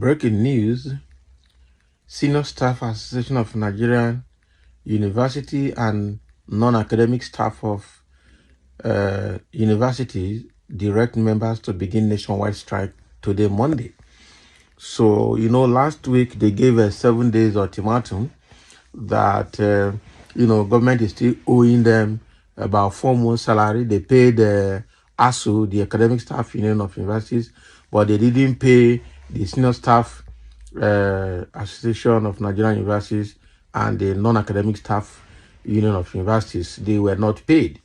Breaking news, Senior Staff Association of Nigerian University and non-academic staff of universities direct members to begin nationwide strike today, Monday. So, last week they gave a 7 days ultimatum that, government is still owing them about 4 months salary. They paid ASU, the Academic Staff Union of Universities, but they didn't pay the Senior Staff Association of Nigerian Universities and the Non-Academic Staff Union of Universities. They were not paid.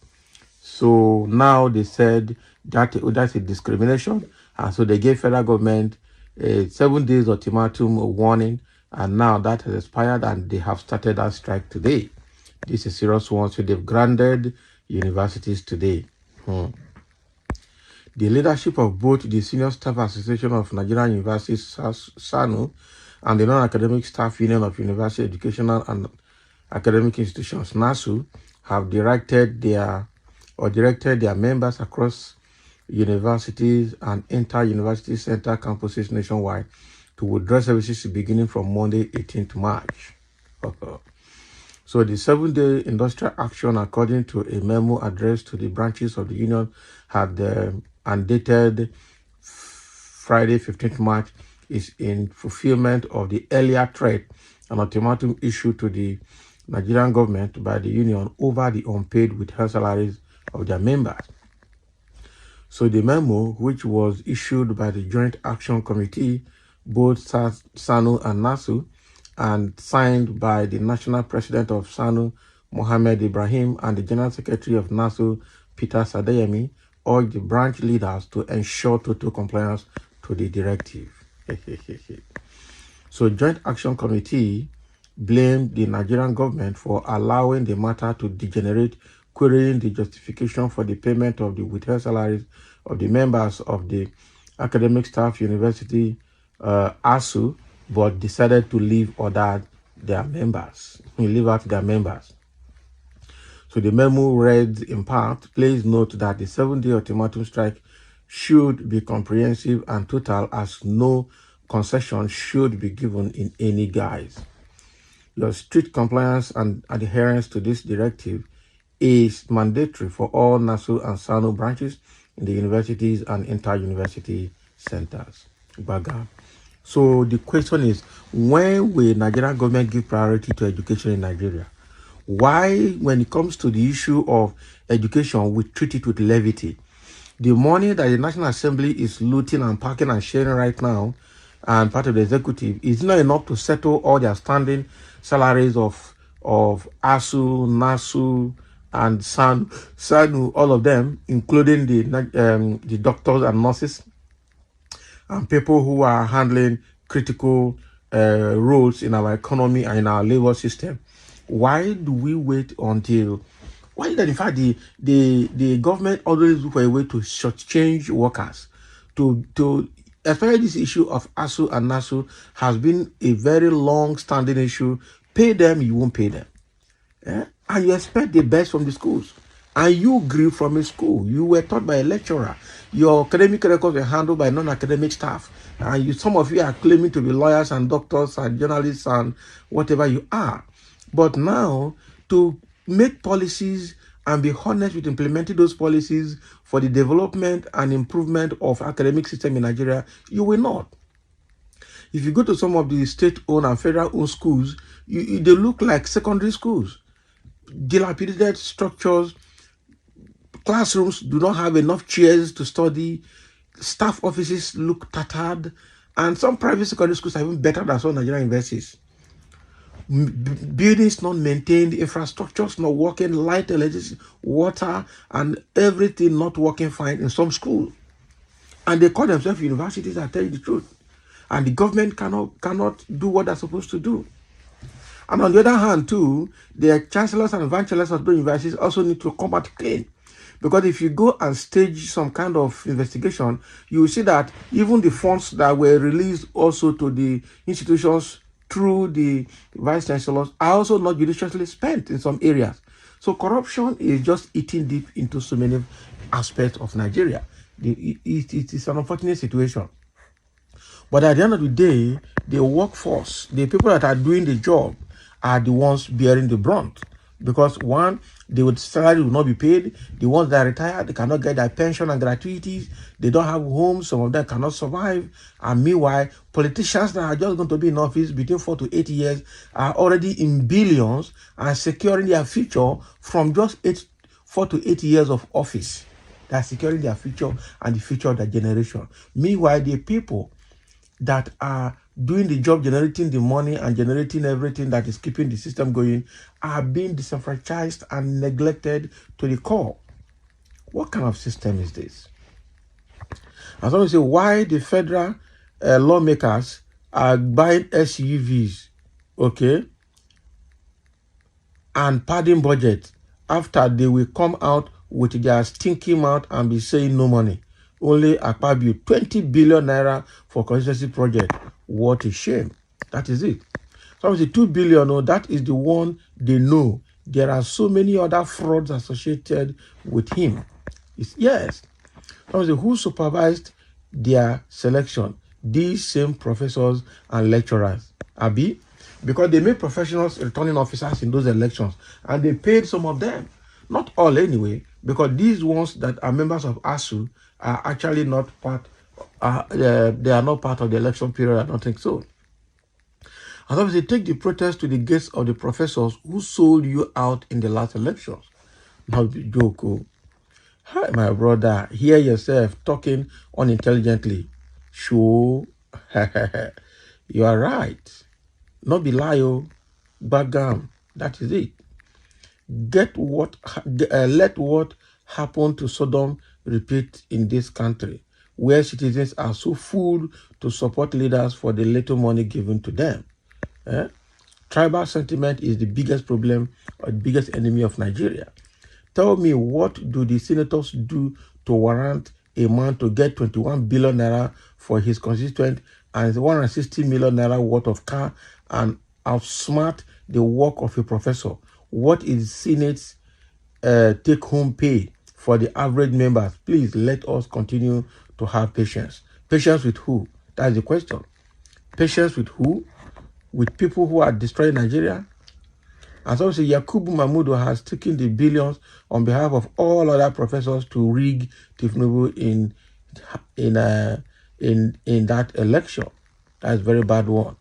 So now they said that that's a discrimination, and so they gave federal government a 7 days ultimatum warning, and now that has expired and they have started that strike today. This is a serious one, so they've grounded universities today. The leadership of both the Senior Staff Association of Nigerian Universities, SANU, and the Non-Academic Staff Union of University Educational and Academic Institutions, NASU, have directed their members across universities and inter-university center campuses nationwide to withdraw services beginning from Monday, 18th March. So the 7-day industrial action, according to a memo addressed to the branches of the union, had and dated Friday, 15th March, is in fulfillment of the earlier threat and ultimatum issued to the Nigerian government by the union over the unpaid withheld salaries of their members. So the memo, which was issued by the Joint Action Committee, both SANU and NASU, and signed by the National President of SANU, Mohammed Ibrahim, and the General Secretary of NASU, Peter Sadeyemi, urged the branch leaders to ensure total compliance to the directive. So Joint Action Committee blamed the Nigerian government for allowing the matter to degenerate, querying the justification for the payment of the withheld salaries of the members of the Academic Staff University, ASU, but decided to leave out their members. So the memo read in part, please note that the 7-day ultimatum strike should be comprehensive and total, as no concession should be given in any guise. Your strict compliance and adherence to this directive is mandatory for all NASU and SANU branches in the universities and inter-university centers. So the question is, when will Nigerian government give priority to education in Nigeria? Why, when it comes to the issue of education, we treat it with levity? The money that the National Assembly is looting and packing and sharing right now, and part of the executive, is not enough to settle all their standing salaries of ASU, NASU, and SANU, all of them, including the doctors and nurses and people who are handling critical roles in our economy and in our labor system. Why do we wait until? Why is that? In fact, the government always look for a way to shortchange workers. Especially this issue of ASU and NASU has been a very long-standing issue. Pay them, you won't pay them. And you expect the best from the schools. And you grew from a school. You were taught by a lecturer. Your academic records were handled by non-academic staff. And some of you are claiming to be lawyers and doctors and journalists and whatever you are. But now, to make policies and be honest with implementing those policies for the development and improvement of academic system in Nigeria, you will not. If you go to some of the state-owned and federal-owned schools, they look like secondary schools. Dilapidated structures, classrooms do not have enough chairs to study, staff offices look tattered, and some private secondary schools are even better than some Nigerian universities. Buildings not maintained, infrastructures not working, light, electricity, water, and everything not working fine in some schools. And they call themselves universities, I tell you the truth. And the government cannot do what they're supposed to do. And on the other hand, too, the chancellors and vice chancellors of those universities also need to come out clean. Because if you go and stage some kind of investigation, you will see that even the funds that were released also to the institutions through the vice chancellors are also not judiciously spent in some areas. So corruption is just eating deep into so many aspects of Nigeria. It is an unfortunate situation. But at the end of the day, the workforce, the people that are doing the job, are the ones bearing the brunt. Because one, salary will not be paid. The ones that are retired, they cannot get their pension and gratuities. They don't have homes. Some of them cannot survive. And meanwhile, politicians that are just going to be in office between 4 to 8 years are already in billions and securing their future from just 4 to 8 years of office. They are securing their future and the future of their generation. Meanwhile, the people that are doing the job, generating the money and generating everything that is keeping the system going, are being disenfranchised and neglected to the core. What kind of system is this? And so we say, why the federal lawmakers are buying SUVs, okay, and padding budget after they will come out with their stinking mouth and be saying no money. Only Akpabio, 20 billion naira for constituency project. What a shame. That is it. So obviously 2 billion, oh, that is the one they know. There are so many other frauds associated with him. Yes. So obviously, who supervised their selection? These same professors and lecturers. Abi? Because they made professionals returning officers in those elections. And they paid some of them. Not all anyway. Because these ones that are members of ASU are actually not part, they are not part of the election period. I don't think so. And obviously, take the protest to the gates of the professors who sold you out in the last elections. Not the joke. Hi, my brother, hear yourself talking unintelligently. Sure, you are right. Not be lie, bagam. That is it. Let what happened to Sodom repeat in this country, where citizens are so fooled to support leaders for the little money given to them. Tribal sentiment is the biggest problem or the biggest enemy of Nigeria. Tell me, what do the senators do to warrant a man to get 21 billion naira for his constituent and 160 million naira worth of car and outsmart the work of a professor? What is Senate's take-home pay for the average members? Please let us continue to have patience. Patience with who? That's the question. Patience with who? With people who are destroying Nigeria? And so Yakubu Mahmoud has taken the billions on behalf of all other professors to rig Tinubu in that election. That's a very bad one.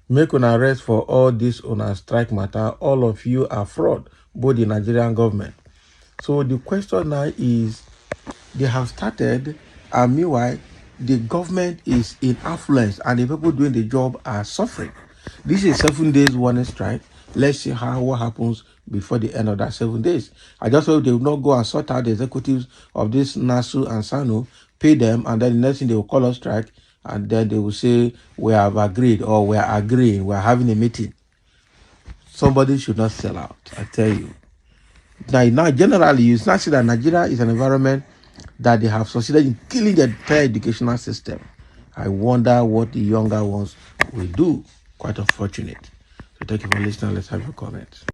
Make an arrest for all this on a strike matter. All of you are fraud, both the Nigerian government. So the question now is, they have started, and meanwhile, the government is in affluence and the people doing the job are suffering. This is 7 days warning strike. Let's see what happens before the end of that 7 days. I just hope they will not go and sort out the executives of this NASU and SANU, pay them, and then the next thing they will call us strike, and then they will say, we have agreed, or we are agreeing, we are having a meeting. Somebody should not sell out, I tell you. Now generally, you not see that Nigeria is an environment that they have succeeded in killing the entire educational system. I wonder what the younger ones will do. Quite unfortunate. So thank you for listening. Let's have your comments.